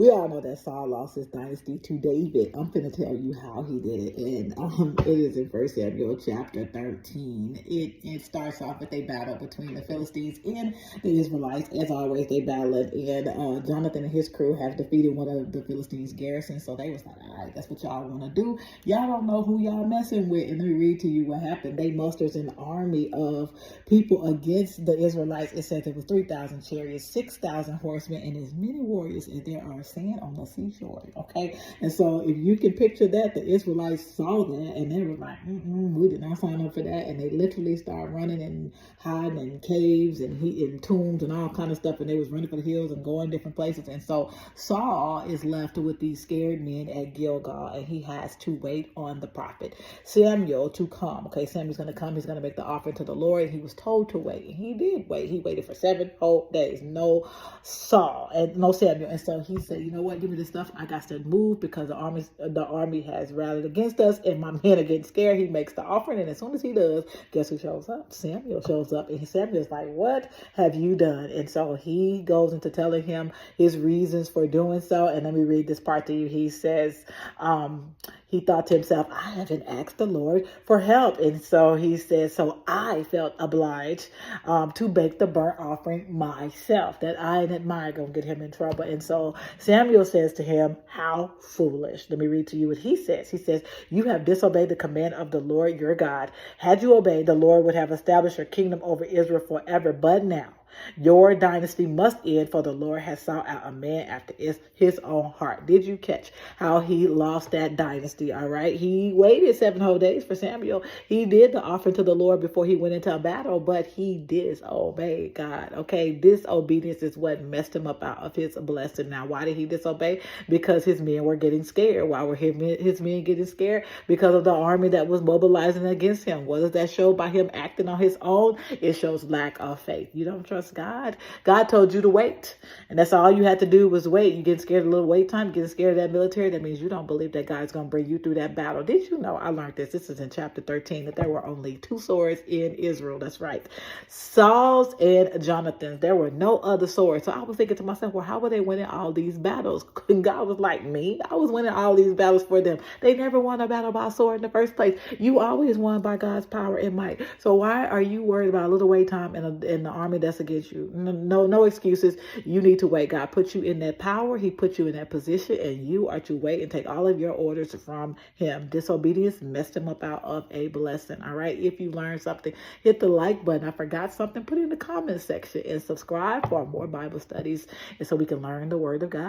We all know that Saul lost his dynasty to David. I'm finna tell you how he did it. And it is in 1 Samuel chapter 13. It starts off with a battle between the Philistines and the Israelites. As always, they battled, and Jonathan and his crew have defeated one of the Philistines' garrisons. So they was like, all right, that's what y'all want to do. Y'all don't know who y'all messing with. And let me read to you what happened. They mustered an army of people against the Israelites. It says it was 3,000 chariots, 6,000 horsemen, and as many warriors as there are sand on the seashore. Okay, and so if you can picture that, the Israelites saw that and they were like, we did not sign up for that, and they literally started running and hiding in caves and in tombs and all kind of stuff, and they was running for the hills and going different places. And so Saul is left with these scared men at Gilgal, and he has to wait on the prophet Samuel to come. Okay, Samuel's going to come. He's going to make the offering to the Lord. He was told to wait, and he did wait. He waited for 7 whole days. No Saul and no Samuel. And so he said, you know what, give me this stuff. I got to move because the army has rallied against us, and my men are getting scared. He makes the offering, and as soon as he does, guess who shows up? Samuel shows up, and Samuel's like, what have you done? And so he goes into telling him his reasons for doing so. And let me read this part to you. He says, he thought to himself, I haven't asked the Lord for help. And so he says, so I felt obliged to make the burnt offering myself, that I and my going to get him in trouble. And so Samuel says to him, how foolish. Let me read to you what he says. He says, you have disobeyed the command of the Lord your God. Had you obeyed, the Lord would have established your kingdom over Israel forever. But now your dynasty must end, for the Lord has sought out a man after his own heart. Did you catch how he lost that dynasty? All right. He waited 7 whole days for Samuel. He did the offering to the Lord before he went into a battle, but he disobeyed God. Okay. Disobedience is what messed him up out of his blessing. Now, why did he disobey? Because his men were getting scared. Why were his men getting scared? Because of the army that was mobilizing against him. What does that show by him acting on his own? It shows lack of faith. You don't trust God. God told you to wait, and that's all you had to do was wait. You get scared of a little wait time, getting scared of that military. That means you don't believe that God's going to bring you through that battle. Did you know? I learned this. This is in chapter 13, that there were only 2 swords in Israel. That's right, Saul's and Jonathan's. There were no other swords. So I was thinking to myself, well, how were they winning all these battles? And God was like, me, I was winning all these battles for them. They never won a battle by sword in the first place. You always won by God's power and might. So why are you worried about a little wait time in the army that's against you? No excuses. You need to wait. God put you in that power. He put you in that position, and you are to wait and take all of your orders from him. Disobedience messed him up out of a blessing. All right. If you learned something, hit the like button. I forgot something, put it in the comment section, and subscribe for more Bible studies, and so we can learn the word of God.